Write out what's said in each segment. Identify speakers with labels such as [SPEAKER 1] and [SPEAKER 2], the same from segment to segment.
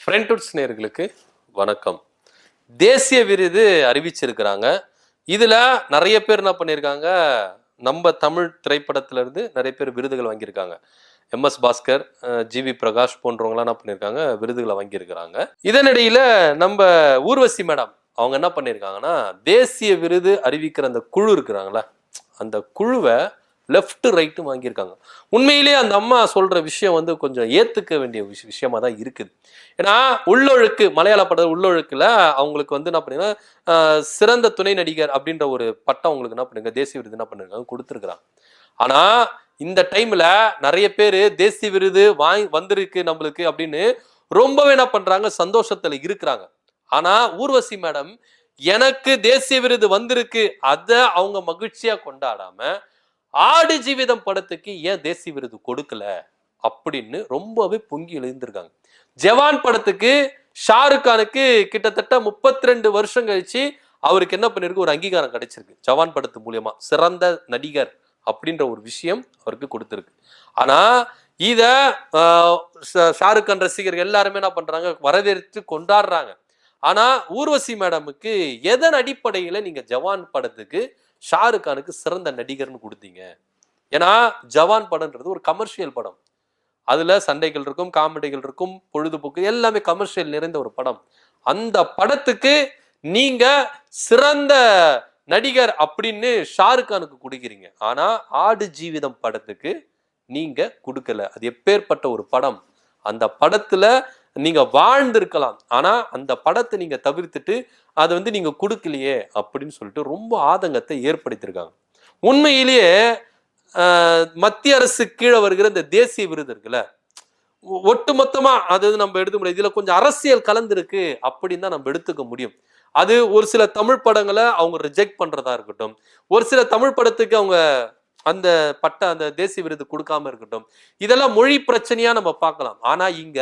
[SPEAKER 1] ஃப்ரெண்ட்வுட்ஸ் நேயர்களுக்கு வணக்கம். தேசிய விருது அறிவிச்சிருக்கிறாங்க. இதுல நிறைய பேர் என்ன பண்ணியிருக்காங்க, நம்ம தமிழ் திரைப்படத்துல இருந்து நிறைய பேர் விருதுகள் வாங்கியிருக்காங்க. எம்.எஸ். பாஸ்கர், ஜி.வி. பிரகாஷ் போன்றவங்களாம் என்ன பண்ணியிருக்காங்க, விருதுகளை வாங்கியிருக்கிறாங்க. இதனிடையில நம்ம ஊர்வசி மேடம் அவங்க என்ன பண்ணியிருக்காங்கன்னா, தேசிய விருது அறிவிக்கிற அந்த குழு இருக்கிறாங்களா, அந்த குழுவை லெஃப்ட் ரைட்டு வாங்கியிருக்காங்க. உண்மையிலேயே அந்த அம்மா சொல்ற விஷயம் வந்து கொஞ்சம் ஏத்துக்க வேண்டிய விஷயமா தான் இருக்குது. ஏன்னா உள்ளொழுக்கு மலையாள பட உள்ளொழுக்குல அவங்களுக்கு வந்து என்ன பண்ணீங்கன்னா, சிறந்த துணை நடிகர் அப்படின்ற ஒரு பட்டம் அவங்களுக்கு என்ன பண்ணுங்க, தேசிய விருது என்ன பண்ணிருக்காங்க, கொடுத்துருக்குறாங்க. ஆனா இந்த டைம்ல நிறைய பேர் தேசிய விருது வந்திருக்கு நம்மளுக்கு அப்படின்னு ரொம்பவே என்ன பண்றாங்க, சந்தோஷத்துல இருக்கிறாங்க. ஆனா ஊர்வசி மேடம் எனக்கு தேசிய விருது வந்திருக்கு அத அவங்க மகிழ்ச்சியா கொண்டாடாம ஆடு ஜீவிதம் படத்துக்கு ஏன் தேசிய விருது கொடுக்கல அப்படின்னு ரொம்பவே பொங்கி எழுந்திருக்காங்க. ஜவான் படத்துக்கு ஷாருக் கானுக்கு கிட்டத்தட்ட 32 வருஷம் கழிச்சு அவருக்கு என்ன பண்ணிருக்கு, ஒரு அங்கீகாரம் கிடைச்சிருக்கு. ஜவான் படத்து மூலியமா சிறந்த நடிகர் அப்படின்ற ஒரு விஷயம் அவருக்கு கொடுத்திருக்கு. ஆனா இத ஷாருக் கான் ரசிகர்கள் எல்லாருமே என்ன பண்றாங்க, வரவேற்று கொண்டாடுறாங்க. ஆனா ஊர்வசி மேடமுக்கு எதன் அடிப்படையில நீங்க ஜவான் படத்துக்கு ஷாருக் கானுக்கு சிறந்த நடிகர்னு கொடுத்தீங்க? ஏன்னா ஜவான் படம்ன்றது ஒரு கமர்ஷியல் படம். அதுல சண்டைகள் இருக்கும், காமெடிகள் இருக்கும், பொழுதுபோக்கு எல்லாமே கமர்ஷியல் நிறைந்த ஒரு படம். அந்த படத்துக்கு நீங்க சிறந்த நடிகர் அப்படின்னு ஷாருக் கானுக்கு கொடுக்கிறீங்க. ஆனா ஆடு ஜீவிதம் படத்துக்கு நீங்க கொடுக்கல. அது எப்பேற்பட்ட ஒரு படம். அந்த படத்துல நீங்க வாழ்ந்திருக்கலாம், ஆனா அந்த படத்தை நீங்க தவிர்த்துட்டு அதை வந்து நீங்க கொடுக்கலையே அப்படின்னு சொல்லிட்டு ரொம்ப ஆதங்கத்தை ஏற்படுத்தியிருக்காங்க. உண்மையிலேயே மத்திய அரசு கீழே வருகிற இந்த தேசிய விருது இருக்குல்ல, ஒட்டுமொத்தமா அது நம்ம எடுத்து முடியாது. இதுல கொஞ்சம் அரசியல் கலந்துருக்கு அப்படின்னு தான் நம்ம எடுத்துக்க முடியும். அது ஒரு சில தமிழ் படங்களை அவங்க ரிஜெக்ட் பண்றதா இருக்கட்டும், ஒரு சில தமிழ் படத்துக்கு அவங்க அந்த அந்த தேசிய விருது கொடுக்காம இருக்கட்டும், இதெல்லாம் மொழி பிரச்சனையா நம்ம பார்க்கலாம். ஆனா இங்க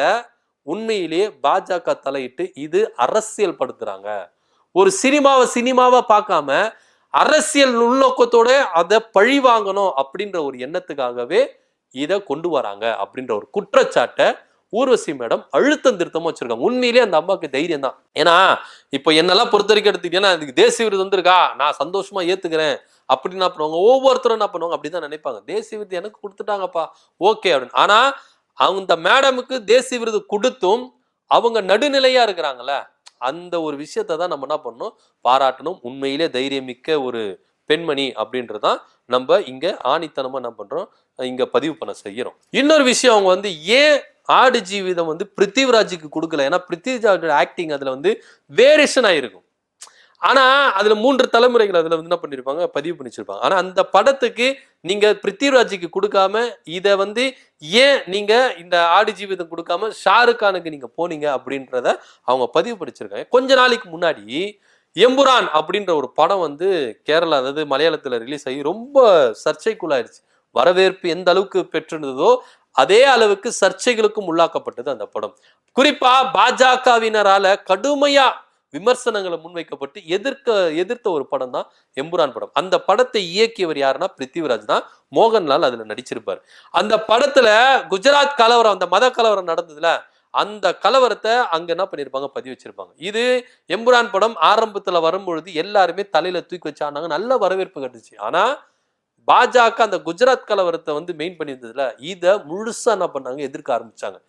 [SPEAKER 1] உண்மையிலேயே பாஜக தலையிட்டு இது அரசியல் படுத்துறாங்க. ஒரு சினிமாவை பார்க்காம அரசியல் உள்நோக்கத்தோட அதை பழி வாங்கணும் அப்படின்ற ஒரு எண்ணத்துக்காகவே இதை கொண்டு வராங்க அப்படின்ற ஒரு குற்றச்சாட்டை ஊர்வசி மேடம் அழுத்தம் திருத்தமா வச்சிருக்காங்க. உண்மையிலேயே அந்த அம்மாவுக்கு தைரியம் தான். ஏன்னா இப்ப என்னெல்லாம் பொறுத்த வரைக்கும் எடுத்துக்கிட்டீங்கன்னா, இதுக்கு தேசிய விருது வந்திருக்கா, நான் சந்தோஷமா ஏத்துக்கிறேன் அப்படின்னு என்ன பண்ணுவாங்க, ஒவ்வொருத்தரும் என்ன பண்ணுவாங்க அப்படிதான் நினைப்பாங்க. தேசிய விருது எனக்கு கொடுத்துட்டாங்கப்பா, ஓகே அப்படின்னு. ஆனா அந்த மேடமுக்கு தேசிய விருது கொடுத்தும் அவங்க நடுநிலையா இருக்கிறாங்கல்ல, அந்த ஒரு விஷயத்தை தான் நம்ம என்ன பண்ணணும், பாராட்டணும். உண்மையிலே தைரியமிக்க ஒரு பெண்மணி அப்படின்றதான் நம்ம இங்க ஆணித்தனமா என்ன பண்றோம், இங்க பதிவு பண்ண செய்யறோம். இன்னொரு விஷயம், அவங்க வந்து ஏன் ஆடு ஜீவிதம் வந்து பிருத்திவிராஜுக்கு கொடுக்கல? ஏன்னா பிருத்திவிராஜோட ஆக்டிங் அதுல வந்து வேரியேஷன் ஆயிருக்கும். ஆனா அதுல 3 தலைமுறைகள் அதுல வந்து என்ன பண்ணிருப்பாங்க, பதிவு பண்ணி வச்சிருப்பாங்க. ஆனா அந்த படத்துக்கு நீங்க பிருத்திவிராஜுக்கு கொடுக்காம இத வந்து ஏன் நீங்க இந்த ஆடு ஜீவிதம் கொடுக்காம ஷாருக் கானுக்கு நீங்க போனீங்க அப்படின்றத அவங்க பதிவு படிச்சிருக்காங்க. கொஞ்ச நாளைக்கு முன்னாடி எம்புரான் அப்படின்ற ஒரு படம் வந்து கேரளா, அதாவது மலையாளத்துல ரிலீஸ் ஆகி ரொம்ப சர்ச்சைக்குள்ளாயிருச்சு. வரவேற்பு எந்த அளவுக்கு பெற்றிருந்ததோ அதே அளவுக்கு சர்ச்சைகளுக்கும் உள்ளாக்கப்பட்டது அந்த படம். குறிப்பா பாஜகவினரால கடுமையா விமர்சனங்களை முன்வைக்கப்பட்டு எதிர்த்த ஒரு படம் தான் எம்புரான் படம். அந்த படத்தை இயக்கியவர் யாருன்னா பிருத்திவிராஜ் தான். மோகன்லால் அதுல நடிச்சிருப்பார். அந்த படத்துல குஜராத் கலவரம், அந்த மத கலவரம் நடந்ததுல, அந்த கலவரத்தை அங்க என்ன பண்ணிருப்பாங்க, பதிவு வச்சிருப்பாங்க. இது எம்புரான் படம் ஆரம்பத்துல வரும்பொழுது எல்லாருமே தலையில தூக்கி வச்சாங்க, நல்ல வரவேற்பு கிடைச்சு. ஆனா பாஜக அந்த குஜராத் கலவரத்தை வந்து மெயின் பண்ணியிருந்ததுல, இதை முழுசா என்ன பண்ணாங்க, எதிர்க்க ஆரம்பிச்சாங்க.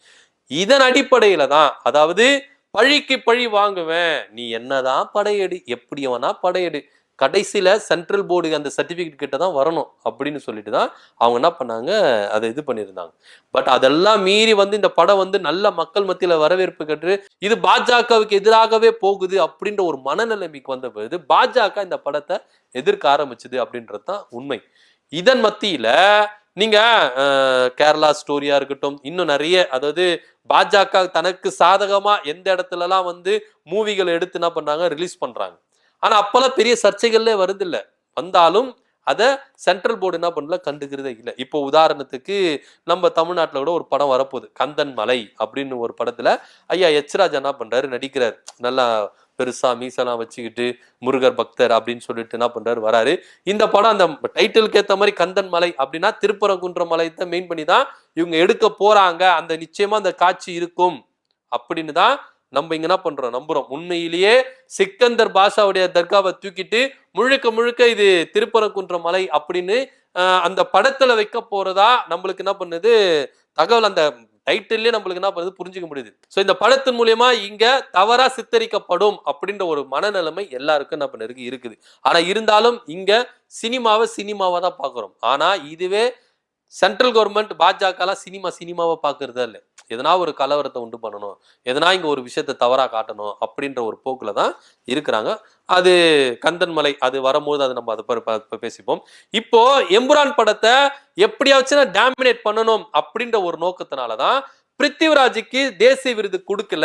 [SPEAKER 1] இதன் அடிப்படையில தான், அதாவது பழிக்கு பழி வாங்குவேன், நீ என்னதான் படையெடு, எப்படி வேணா படையெடு, கடைசியில சென்ட்ரல் போர்டு அந்த சர்டிபிகேட் கிட்ட தான் வரணும் அப்படின்னு சொல்லிட்டு தான் அவங்க என்ன பண்ணாங்க, அதை இது பண்ணியிருந்தாங்க. பட் அதெல்லாம் மீறி வந்து இந்த படம் வந்து நல்ல மக்கள் மத்தியில வரவேற்பு கற்று இது பாஜகவுக்கு எதிராகவே போகுது அப்படின்ற ஒரு மனநிலைமைக்கு வந்த பொழுது பாஜக இந்த படத்தை எதிர்க்க ஆரம்பிச்சது அப்படின்றது தான் உண்மை. இதன் மத்தியில நீங்க கேரளா ஸ்டோரியா இருக்கட்டும், இன்னும் நிறைய, அதாவது பாஜக தனக்கு சாதகமா எந்த இடத்துல எல்லாம் வந்து மூவிகள் எடுத்து என்ன பண்றாங்க, ரிலீஸ் பண்றாங்க. ஆனா அப்பெல்லாம் பெரிய சர்ச்சைகள்ல வருது இல்ல, வந்தாலும் அதை சென்ட்ரல் போர்டு என்ன பண்ணல, கண்டுக்கிறதே இல்லை. இப்போ உதாரணத்துக்கு நம்ம தமிழ்நாட்டில் கூட ஒரு படம் வரப்போகுது, கந்தன் மலை அப்படின்னு ஒரு படத்துல ஐயா எச் ராஜா என்ன பண்றாரு, நடிக்கிறார். நல்லா பெருசா மீசெல்லாம் வச்சுக்கிட்டு முருகர் பக்தர் அப்படின்னு சொல்லிட்டு என்ன பண்றாரு, வராரு. இந்த படம் அந்த டைட்டிலுக்கு ஏற்ற மாதிரி கந்தன் மலை அப்படின்னா திருப்பரங்குன்ற மலை தான் மெயின் பண்ணி தான் இவங்க எடுக்க போறாங்க. அந்த நிச்சயமா அந்த காட்சி இருக்கும் அப்படின்னு தான் நம்ம இங்க என்ன பண்றோம், நம்புறோம். உண்மையிலேயே சிக்கந்தர் பாஷாவுடைய தர்காவை தூக்கிட்டு முழுக்க முழுக்க இது திருப்பரங்குன்ற மலை அப்படின்னு அந்த படத்துல வைக்க போறதா நம்மளுக்கு என்ன பண்ணுது தகவல், அந்த டைட்டிலே நம்மளுக்கு என்ன பண்ணுது புரிஞ்சுக்க முடியுது. சோ இந்த படத்தின் மூலியமா இங்க தவறா சித்தரிக்கப்படும் அப்படின்ற ஒரு மனநிலைமை எல்லாருக்கும் என்ன பண்ணிருக்கு இருக்குது. ஆனா இருந்தாலும் இங்க சினிமாவை தான் பாக்குறோம். ஆனா இதுவே சென்ட்ரல் கவர்மெண்ட் பாஜக சினிமாவை பாக்குறதா இல்ல. எதனா ஒரு கலவரத்தை உண்டு பண்ணணும், எதனா இங்க ஒரு விஷயத்தை தவறா காட்டணும் அப்படின்ற ஒரு போக்குல தான் இருக்கிறாங்க. அது கந்தன்மலை அது வரும்போது அது நம்ம அதை பேசிப்போம். இப்போ எம்புரான் படத்தை எப்படியாச்சும் டாமினேட் பண்ணணும் அப்படின்ற ஒரு நோக்கத்தினாலதான் பிருத்திவிராஜுக்கு தேசிய விருது கொடுக்கல.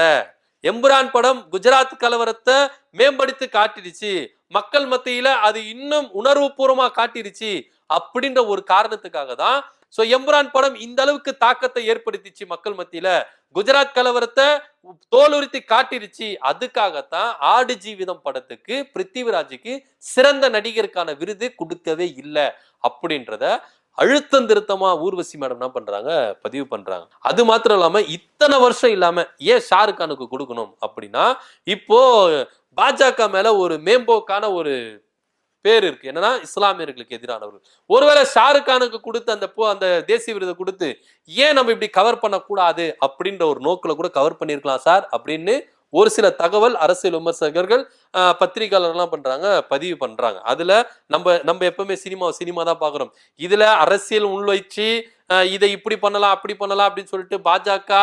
[SPEAKER 1] எம்புரான் படம் குஜராத் கலவரத்தை மேம்படுத்தி காட்டிடுச்சு, மக்கள் மத்தியில அது இன்னும் உணர்வு பூர்வமா காட்டிடுச்சு அப்படின்ற ஒரு காரணத்துக்காக தான் சோ எம்புரான் படம் இந்த அளவுக்கு தாக்கத்தை ஏற்படுத்திச்சு மக்கள் மத்தியில, குஜராத் கலவரத்தை தோலுரித்தி காட்டிருச்சு. அதுக்காகத்தான் ஆடு ஜீவிதம் படத்துக்கு பிருத்திவிராஜுக்கு சிறந்த நடிகருக்கான விருது கொடுக்கவே இல்லை அப்படின்றத அழுத்தம் திருத்தமா ஊர்வசி மேடம் என்ன பண்றாங்க, பதிவு பண்றாங்க. அது மாத்திரம் இல்லாம இத்தனை வருஷம் இல்லாம ஏன் ஷாருக் கானுக்கு கொடுக்கணும் அப்படின்னா, இப்போ பாஜக மேல ஒரு மேம்போக்கான ஒரு பேர் இருக்கு. என்னன்னா இஸ்லாமியர்களுக்கு எதிரானவர்கள். ஒருவேளை ஷாருக் கானுக்கு கொடுத்து அந்த தேசிய விருதை கொடுத்து ஏன் நம்ம இப்படி கவர் பண்ணக்கூடாது அப்படின்ற ஒரு நோக்கில கூட கவர் பண்ணிருக்கலாம் சார் அப்படின்னு ஒரு சில தகவல் அரசியல் விமர்சகர்கள் பத்திரிகையாளர்லாம் பண்றாங்க, பதிவு பண்றாங்க. அதுல நம்ம எப்பவுமே சினிமா தான் பாக்குறோம். இதுல அரசியல் உள்வைச்சு இதை இப்படி பண்ணலாம் அப்படி பண்ணலாம் அப்படின்னு சொல்லிட்டு பாஜக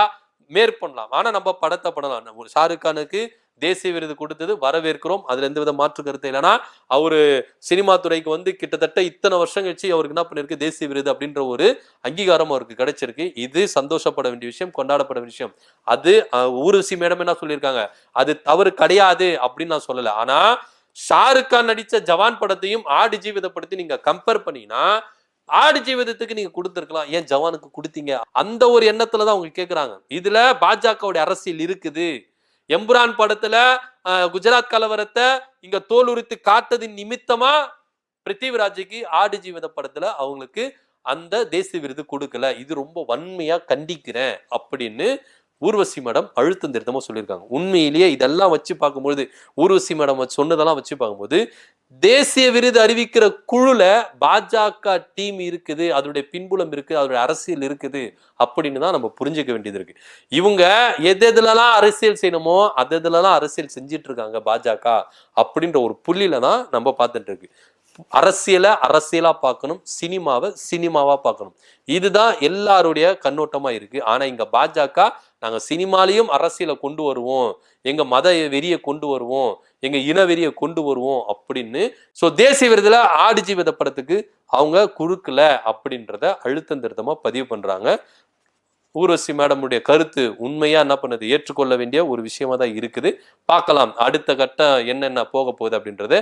[SPEAKER 1] மேற்கொள்ளலாம். ஆனா நம்ம படத்தை பண்ணலாம். ஷாருக் கானுக்கு தேசிய விருது கொடுத்தது வரவேற்கிறோம். அதுல எந்த வித மாற்று கருத்து இல்லைன்னா அவரு சினிமா துறைக்கு கிட்டத்தட்ட இத்தனை வருஷம் கழிச்சு அவருக்கு என்ன பண்ணிருக்கு தேசிய விருது அப்படின்ற ஒரு அங்கீகாரம் அவருக்கு கிடைச்சிருக்கு. இது சந்தோஷப்பட வேண்டிய விஷயம், கொண்டாடப்பட வேண்டிய விஷயம். அது ஊர்வசி மேடம் என்ன சொல்லியிருக்காங்க, அது தவறு கிடையாது அப்படின்னு நான் சொல்லல. ஆனா ஷாருக் கான் நடிச்ச ஜவான் படத்தையும் ஆடு ஜீவித படத்தையும் நீங்க கம்பேர் பண்ணீங்கன்னா ஆடு ஜீவிதத்துக்கு நீங்க கொடுத்திருக்கலாம், ஏன் ஜவானுக்கு கொடுத்தீங்க? அந்த ஒரு எண்ணத்துலதான் அவங்க கேட்கிறாங்க. இதுல பாஜகவுடைய அரசியல் இருக்குது. எம்புரான் படத்துல குஜராத் கலவரத்தை இங்க தோலுரித்து காட்டதின் நிமித்தமா பிருத்திவிராஜுக்கு ஆடு ஜீவித படத்துல அவங்களுக்கு அந்த தேசிய விருது கொடுக்கல. இது ரொம்ப வன்மையா கண்டிக்கிறேன் அப்படின்னு ஊர்வசி மேடம் அழுத்தம் திருத்தமா சொல்லியிருக்காங்க. உண்மையிலேயே இதெல்லாம் வச்சு பார்க்கும்போது, ஊர்வசி மேடம் சொன்னதெல்லாம் வச்சு பார்க்கும்போது, தேசிய விருது அறிவிக்கிற குழுல பாஜக டீம் இருக்குது, அதோடைய பின்புலம் இருக்கு, அதோடைய அரசியல் இருக்குது அப்படின்னு தான் நம்ம புரிஞ்சுக்க வேண்டியது இருக்கு. இவங்க எதெல்லாம் அரசியல் செய்யணுமோ அதெல்லாம் அரசியல் செஞ்சிட்டு இருக்காங்க பாஜக அப்படின்ற ஒரு புள்ளியில தான் நம்ம பார்த்துட்டு இருக்கு. அரசியலா பார்க்கணும், சினிமாவா பார்க்கணும். இதுதான் எல்லாருடைய கண்ணோட்டமா இருக்கு. ஆனா இங்க பாஜக நாங்க சினிமாலையும் அரசியலை கொண்டு வருவோம், எங்க மத வெறியை கொண்டு வருவோம், எங்க இன வெறியை கொண்டு வருவோம் அப்படின்னு தேசிய விருதுல ஆடு ஜீவித படத்துக்கு அவங்க கொடுக்கல அப்படின்றத அழுத்தம் திருத்தமா பதிவு பண்றாங்க. ஊர்வசி மேடமுடைய கருத்து உண்மையா என்ன பண்ணுது, ஏற்றுக்கொள்ள வேண்டிய ஒரு விஷயமா தான் இருக்குது. பார்க்கலாம் அடுத்த கட்டம் என்னென்ன போக போகுது அப்படின்றது.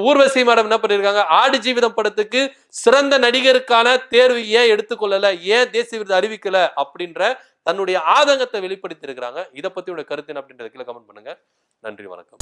[SPEAKER 1] ஊர்வசி மேடம் என்ன பண்ணிருக்காங்க, ஆடு ஜீவிதம் படத்துக்கு சிறந்த நடிகருக்கான தேர்வு ஏன் எடுத்துக்கொள்ளல, ஏன் தேசிய விருது அறிவிக்கல அப்படின்ற தன்னுடைய ஆதங்கத்தை வெளிப்படுத்தி இருக்கிறாங்க. இதை பத்தி உடைய கருத்து என்ன அப்படின்றத கீழே கமெண்ட் பண்ணுங்க. நன்றி, வணக்கம்.